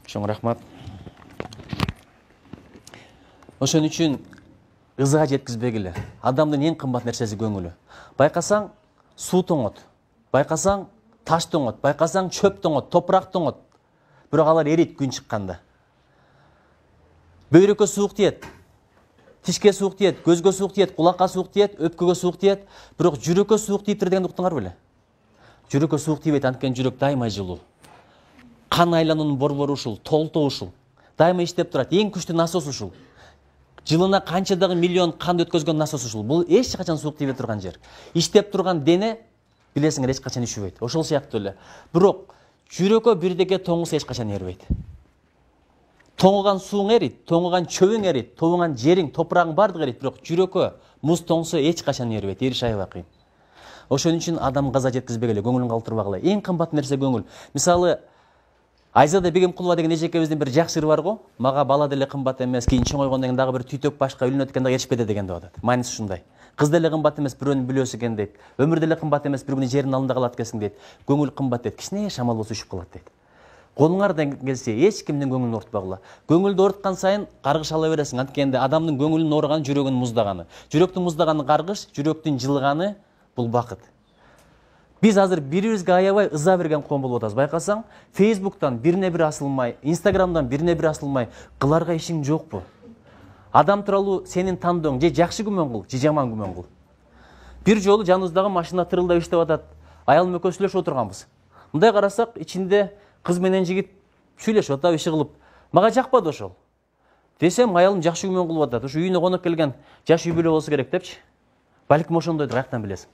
Чоң рахмат. Ошон үчүн ызга жеткизбегиле. Адамдын эң кымбат нерсеси көңүлү. Байкасаң, суу тоңот. Байкасаң, таш тоңот. Байкасаң, чөп тоңот, топурак тоңот. Бирок алар эрийт күн чыкканда. Бөйрөккө суук тиет. Тишке суук тиет, көзгө суук тиет, кулакка суук тиет, өпкөгө суук тиет. Бирок жүрөккө суук тийиптир дегенди уктуңар беле? Жүрөккө суук тийбейт, анткени жүрөк дайыма жылуу. Кан айлануунун борбору ушул, толтоо ушул. Дайыма иштеп турат. Эң күчтүү насос ушул. Жылына канчадагы миллион кан өткөзгөн насос ушул. Бул эч качан суук тийбей турган жер. Иштеп турган дене билесиңер эч качан ишибейт. Ошол сыяктуу эле. Бирок жүрөккө бирдеке тоңуса эч качан эрибейт. Тоңуган сууң эрийт, тоңуган чөбүң эрийт, тоңуган жериң, топурагың бардыгы эрийт, бирок жүрөккө муз тоңсо эч качан эрибейт. Эриш аябай кыйын. Ошон үчүн адам газа жеткизбегиле, көңүлүн калтырбагыла. Эң кымбат нерсе көңүл. Мисалы, Айзада Бегемкулова деген эжекебиздин бир жакшы ыры бар го. Мага бала деле кымбат эмес, кийин чоңойгондон кийин дагы бир түйтөк башка үйлөнөт экен дагы эришпеди деген деп атат. Мааниси ушундай. Кыз деле кымбат эмес, бирөөнүн бүлөсү экен дейт. Өмүр деле кымбат эмес, бир күнү жердин алдында калат экенсиң дейт. Көңүл кымбат дейт. Кичине шамал болсо үшүп калат дейт. Колуңардан келсе эч кимдин көңүлүн оорутпагыла. Көңүлдү ооруткан сайын каргыш ала бересиң. Анткени адамдын көңүлүнүн оорugаны жүрөгүнүн муздаганы. Жүрөктүн муздаганы каргыш, жүрөктүн жылганы бул бакыт. Biz азыр бири-бирибизге аябай ыза берген коом болуп атабыз. Байкасаң, Facebook'tan бирине бир асылмай, Instagram'dan бирине бир асылмай, кыларга ишиң жокпу? Адам тууралуу сенин тандооң же жакшы күмөн кыл, же жаман күмөн кыл. Бир жолу жаныбыздагы машина тырылдап иштеп атат. Аялым экөөбүз сүйлөшүп отурганбыз. Мындай карасак, ичинде кыз менен жигит сүйлөшүп атат, иши кылып. Мага жакпады ошол. Десем, аялым жакшы күмөн кылып атат. Ушу үйүнө конок келген жаш үй бүлө болсо керек депчи. Балким ошондойдур, каяктан билесиң?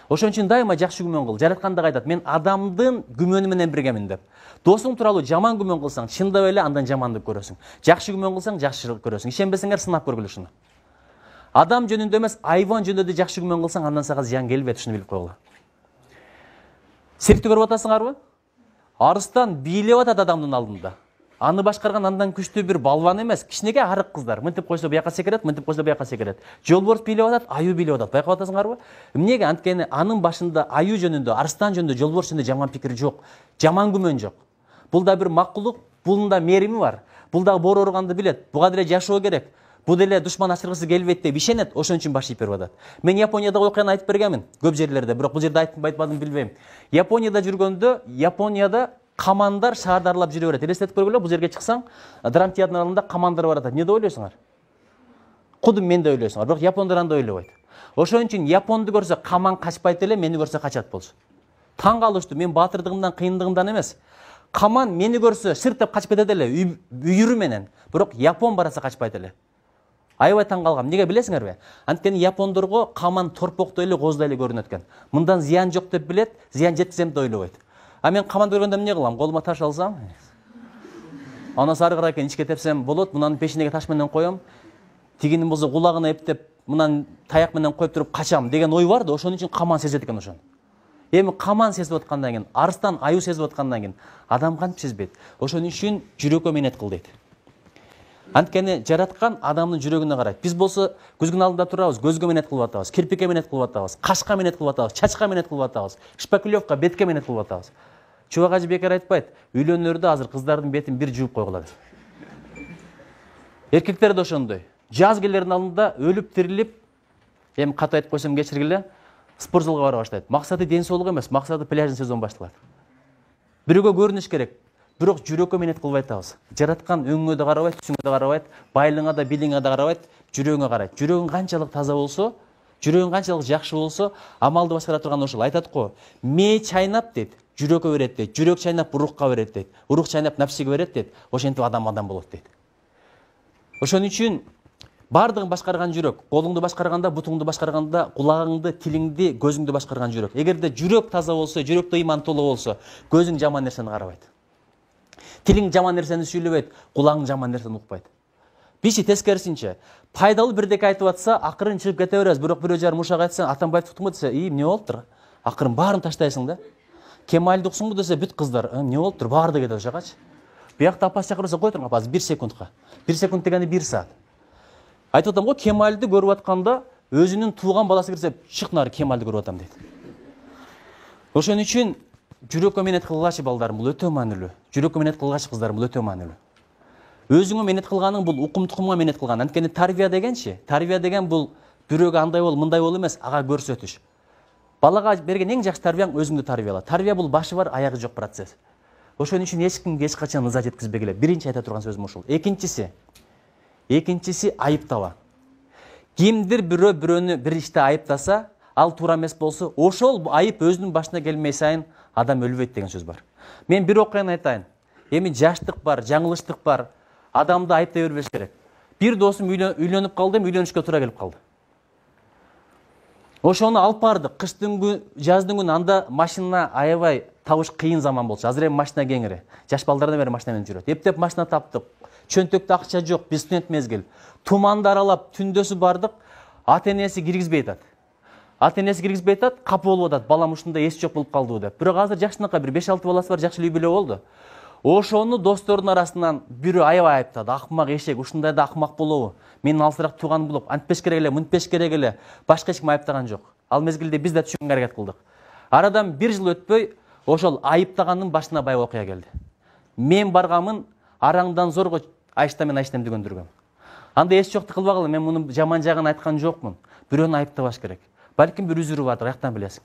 Ошон үчүн дайыма жакшы күмөн кыл. Жаратканда айтат, мен адамдын күмөнү менен биргемин деп. Досуң тууралуу жаман күмөн кылсаң, чындап эле андан жамандык көрөсүң. Жакшы күмөн кылсаң, жакшылык көрөсүң. Ишенбесеңер сынап көргүлө ушуну. Адам жөнүндө эмес, айван жөнүндө жакшы күмөн кылсаң, андан сага зыян келбейт, ушуну билип койгула. Циркти көрүп атасыңарбы? Арыстан бийлеп атат адамдын алдында. Аны башкарган андан күчтүү бир балван эмес, кичинекей арык кыздар. Мынтип койсо буяка секерет, мынтип койсо буяка секерет. Жолборс бийлеп атат, аюу бийлеп атат. Байкап атасыңарбы? Эмнеге? Анткени анын башында аюу жөнүндө, арстан жөнүндө, жолборс жөнүндө жаман пикир жок, жаман күмөн жок. Бул да бир макулук, бунун да мерими бар. Бул дагы боор ооруганды билет. Буга деле жашоо керек. Бу деле душман ачыргысы келбейт деп ишенет, ошон үчүн баш ийип берип атат. Мен Япониядагы окуяны айтып бергенмин, көп жерлерде, бирок бул жерде айтпадым билбейм. Японияда жүргөндө, Японияда камандар шаарды аралап жүрө берет. Элестетип көргүлө, бул жерге чыксаң, драм театрдын алдында камандар бар атат. Эмне деп ойлойсуңар? Кудум мен деп ойлойсуңар, бирок япондар андай ойлобойт. Ошон үчүн японду көрсө каман качпайт эле, мени көрсө качат болчу. Таң калыштуу, мен баатырдыгымдан, кыйындыгымдан эмес. Каман мени көрсө шырт деп качып кетет эле, үйүрү менен. Бирок япон бараса качпайт эле. Аябай таң калгам. Эмнеге билесиңерби? Анткени япондорго каман торпоктой эле, коздай эле көрүнөт экен. Мындан зыян жок деп билет, зыян жеткизем деп ойлобойт. А мен каман көргөндө эмне кылам? Колума таш алсам, анасы ары карай ичке тепсем болот, мынаны пешинеге таш менен коем, тигинин болсо кулагына эптеп, мынаны таяк менен коюп туруп качам деген ой бар да, ошон үчүн каман сезет экен ошону. Эми каман сезип аткандан кийин, арстан, аюу сезип аткандан кийин адам кантип сезбейт? Ошон үчүн жүрөккө минет кыл дейт. Анткени жараткан адамдын жүрөгүнө карайт. Биз болсо көзгүн алдында турабыз, көзгө минет кылып атабыз, кирпикке минет кылып атабыз, кашка минет кылып атабыз, чачка минет кылып атабыз, шпаклевка, бетке минет кылып атабыз. Чубак ажы бекер айтпайт, үйлөнөрдө азыр кыздардын бетин бир жууп койгула деп. Эркектер да ошондой. Жаз келердин алдында өлүп тирилип, эми катуу айтып койсом кечиргиле, спортзалга бара баштайт. Максаты ден соолук эмес, максаты пляждын сезон башталат. Бирөөгө көрүнүш керек. Бирок жүрөккө минет кылбай атабыз. Жараткан өңүңө да карабайт, түсүңө да карабайт, байлыгыңа да, билиңе да карабайт, жүрөгүңө карайт. Жүрөгүң канчалык таза болсо, жүрөгүң канчалык жакшы болсо, амалды башкара турган ошол. Айтат го, мээ чайнап дейт, жүрөккө берет дейт, жүрөк чайнап рухка берет дейт, рух чайнап напсиге берет дейт, ошентип адам болот дейт. Ошон үчүн бардыгын башкарган жүрөк, колуңду башкарганда, бутуңду башкарганда, кулагыңды, тилиңди, көзүңдү башкарган жүрөк. Эгерде жүрөк таза болсо, жүрөктө ыйман толуу болсо, көзүң жаман нерсени карабайт. Тилиң жаман нерсени сүйлөбөйт, кулагың жаман нерсени укпайт. Биши тескерисинче, пайдалуу бирдеке айтып атса, акырын чыгып кете беребиз. Бирок бирөө жарым ушак айтса, Атамбаев уктуңбу десе, эмне болуптур? Акырын баарын таштайсың да. Кемалди уксуңбу десе, бүт кыздар, эмне болуптур? Баары да кетет ошакачы. Биякта апасы чакырса, кой туруң апасы 1 секундка. 1 секунд дегени 1 саат. Айтып атам го, Кемалди көрүп атканда, өзүнүн тууган баласы кирсе, чык нары Кемалди көрүп атам дейт. Ошон үчүн жүрөккө менет кылгачы балдарым, бул өтө маанилүү. Жүрөккө менет кылгачы кыздарым, бул өтө маанилүү. Өзүңө менет кылганың бул укум тукумга менет кылган. Анткени тарбия дегенчи, тарбия деген бул бирөөгө андай бол, мындай бол эмес, ага көрсөтүш. Балага берген эң жакшы тарбияң өзүңдү тарбияла. Тарбия бул башы бар, аягы жок процесс. Ошон үчүн эч кимге эч качан ыза жеткизбегиле. Биринчи айта турган сөзүм ушул. Экинчиси айыптаба. Кимдир бирөөнү бир иште айыптаса, ал туура эмес болсо, ошол айып өзүнүн башына келмей сайын адам өлбөйт деген сөз бар. Мен бир окуяны айтайын. Эми жаштык бар, жаңылыштык бар. Адамды айыптай бербеш керек. Бир досум үйлөнүп калды, үйлөнүшкө туура келип калды. Ошону алып бардык. Кыштын күнү, жаздын күнү анда машина аябай табыш кыйын заман болчу. Азыр эми машина кеңири. Жаш балдардан бери машина менен жүрөт. Эптеп машина таптык. Чөнтөктө акча жок, биз студент мезгил. Туманды аралап түндөсү бардык. Ата-энеси киргизбей атат. Ата-энеси киргизбей атат, капы болуп атат. Балам ушундай эси жок болуп калды деп. Бирок азыр жакшынакай бир 5-6 баласы бар, жакшы үй бүлө болду. Ошону достордун арасынан бирөө аябай айыптады. Акмак эшек, ушундай да акмак болобу? Менин алсыраак тууганым болуп, антпеш керек эле, мынтпеш керек эле. Башка эч ким айыптаган жок. Ал мезгилде биз да түшүнгөнгө аракет кылдык. Арадан 1 жыл өтпөй, ошол айыптаганын башына бай окуя келди. Мен баргамын, араңдан зорго Айшта мен Айштемди көндүргөм. Анда эч жокты кылбагыла, мен мунун жаман жагын айткан жокмун. Бирөөнү айыптабаш керек. Балким бир үзүрү бардыр, каяктан билесиң.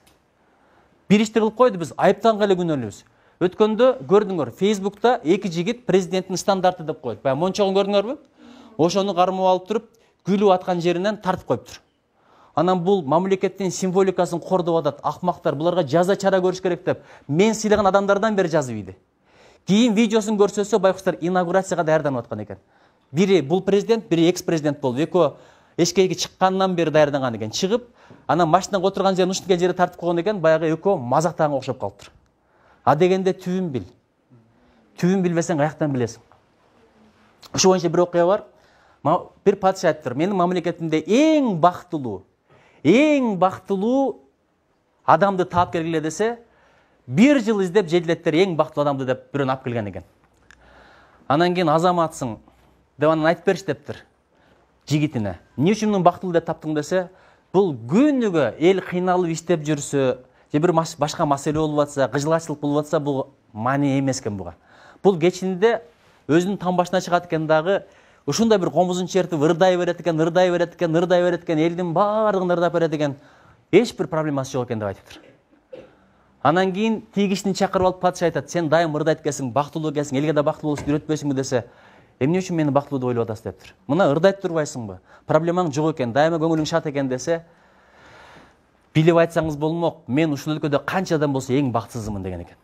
Бир ишти кылып койду, биз айыптанга эле күнөөлүбүз. Өткөндө көрдүңөр, Facebook'та 2 жигит президенттин стандарты деп койду. Баягы мончогун көрдүңөрбү? Ошону кармап алып туруп, күлүп аткан жеринен тартып коюптур. Анан бул мамлекеттин символикасын кордоп атат, акмактар, буларга жаза чара көрүш керек деп. Мен сыйлаган адамдардан бери жазып ийди. Кийин видеосун көрсөтсө, байкуштар инаугурацияга даярданып аткан экен. Бири бул президент, бири экс-президент болду. Экөө эшикке чыккандан бери даярданган экен. Чыгып, анан машинага отурган жерин ушинткен жерге тартып койгон экен, баягы экөө мазактаган окшоп калыптыр. А дегенде түбүн бил. Түбүн билбесең каяктан билесиң? Ошо боюнча бир окуя бар. Бир падыша айтыптыр. Менин мамлекетимде эң бактылуу адамды таап келгиле десе, 1 жыл издеп жеделеттер эң бактылуу адамды деп бирөөнү алып келген экен. Анан кийин азаматсың деп анан айтып бериш дептир жигитине. Эмне үчүн муну бактылуу деп таптың десе, бул күнүгө эл кыйналып иштеп жүрсө, же бир башка маселе болуп атса, кыжылачылык болуп атса, бул маани эмес экен буга. Бул кечинде өзүнүн там башына чыгат экен дагы, ушундай бир комузун чертип ырдай берет экен, элдин баардыгын ырдап берет экен. Эч бир проблемасы жок экен деп айтыптыр. Анан кийин тигишini чакырып алып падыша айтат: "Сен дайым ырдайт экенсиң, бактылуу экенсиң, элге да бактылуу болушту үйрөтпөйсүңбү?" десе, "Эмне үчүн мени бактылуу деп ойлоп атасыз?" дептир. "Мына ырдайт турбайсыңбы? Проблемаң жок экен, дайыма көңүлүң шат экен" десе, "Билип айтсаңыз болмок, мен ушул өлкөдө канча адам болсо эң бактысызмын" деген экен.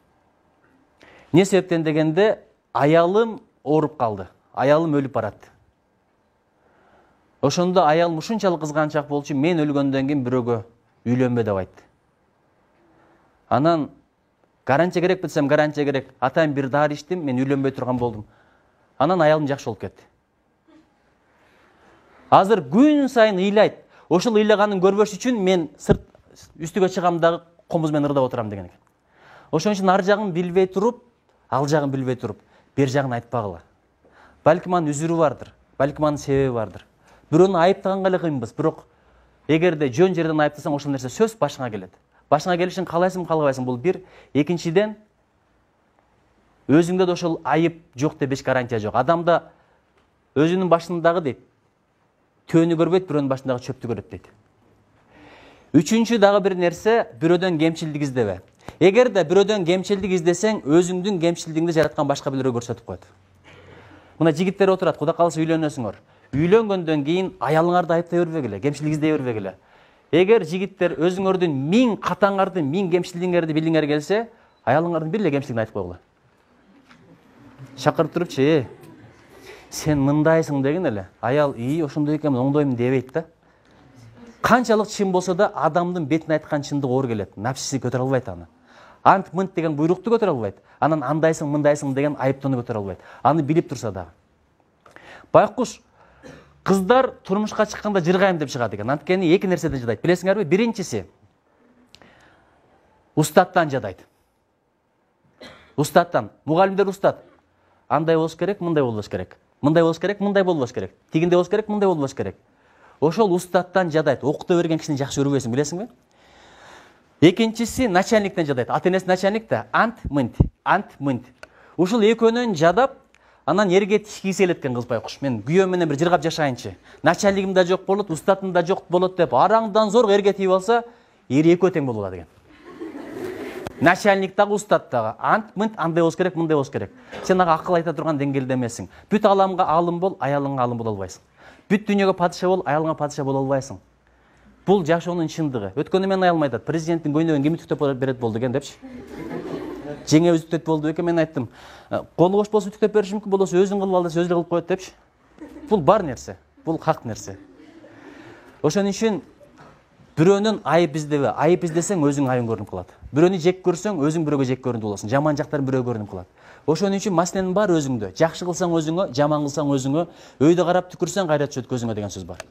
Эмне себептен дегенде, аялым ооруп калды. Аялым өлүп барат. Ошондо аялым ушунчалык кызганчак болчу, мен өлгөндөн кийин бирөөгө үйлөнбө деп айтты. Анан гарантия керек десем, гарантия керек. Атайын бир дары иштим, мен үйлөнбөй турган болдум. Анан аялым жакшы болуп кетти. Азыр күн сайын ыйлайт. Ошол ыйлаганын көрбөш үчүн мен сырт үстүгө чыгам дагы комуз менен ырдап отурам деген экен. Ошон үчүн ар жагын билбей туруп, ал жагын билбей туруп, бер жагын айтпагыла. Балким анын үзүрү бардыр, балким анын себеби бардыр. Бирөөнү айыптаганга эле кыйынбыз, бирок эгерде жөн жерден айыптасаң, ошол нерсе сөз башыңа келет. Башыңа келишин каалайсың, каалабайсың, бул бир. Экинчиден, өзүңдө да ошол айып жок деп эч гарантия жок. Адамда өзүнүн башындагы дейт, төөнү көрбөйт, бирөөнүн башындагы чөптү көрөт дейт. Үчүнчү дагы бир нерсе, бирөөдөн кемчилдик издебе. Эгерде бирөөдөн кемчилдик издесең, өзүңдүн кемчилдигиңди жараткан башка бирөөгө көрсөтүп коет. Мына жигиттер отурат, Кудай кааласа үйлөнөсүңөр. Үйлөнгөндөн кийин аялыңарды айыптай бербегиле, кемчилдик издей бербегиле. Эгер жигиттер өзүңөрдүн 1000 катаңарды, 1000 кемчилдигиңерди билгиңер келсе, аялыңардын бир эле кемчилигин айтып койгула. Чакырып турупчу, сен мындайсың деген эле. Аял, ошондой экен, оңдоймун дебейт да. Канчалык чын болсо да, адамдын бетине айткан чындык оор келет. Напсиси көтөрө албайт аны. Ант мынт деген буйрукту көтөрө албайт. Анан андайсың, мындайсың деген айыптоону көтөрө албайт. Аны билип турса дагы. Байкуш, кыздар турмушка чыкканда жыргайм деп чыгат экен. Анткени эки нерседен жадайт. Билесиңерби? Биринчиси устаттан жадайт. Устаттан. Мугалимдер устат. Андай болуш керек, мындай болуш керек. Мындай болуш керек, мындай болуш керек. Тигинде болуш керек, мындай болуш керек. Ошол устаттан жадайт. Окута берген кишини жакшы көрбөйсүң, билесиңби? Экинчиси начальниктен жадайт. Ата энеси начальник да. Ант мынт. Ушул экөөнөн жадап, анан эрге тишкиси келет экен кыз байкуш. Мен күйөөм менен бир жыргап жашайынчы. Начальнигим да жок болот, устатым да жок болот деп араңдан зор эрге тийип алса, эри экөө тең болуп алат экен. Начальник дагы, устат дагы. Ант мынт андай болуш керек, мындай болуш керек. Сен ага акыл айта турган деңгээлде эмессиң. Бүт аламга алым бол, аялыңга алым боло албайсың. Бүт дүйнөгө падыша бол, аялыңа падыша боло албайсың. Бул жашоонун чындыгы. Өткөндө мен аялым айтат, президенттин көйнөгүн ким үтүктөп берет болду экен депчи. Жеңе үтүктөп болду экен, мен айттым. Колу бош болсо үтүктөп бериши мүмкүн, болбосо өзүң кылып ал десе өзү кылып коет депчи. Бул бар нерсе. Бул хак нерсе. Ошон үчүн бирөөнүн айып издебе. Айып издесең өзүң айың көрүнүп калат. Бирөөнү жек көрсөң өзүң бирөөгө жек көрүндү болосуң. Жаман жактар бирөө көрүнүп калат. Ошон үчүн маселенин баары өзүңдө. Жакшы кылсаң өзүңө, жаман кылсаң өзүңө, өйдө карап түкүрсөң кайра түшөт көзүңө деген сөз бар.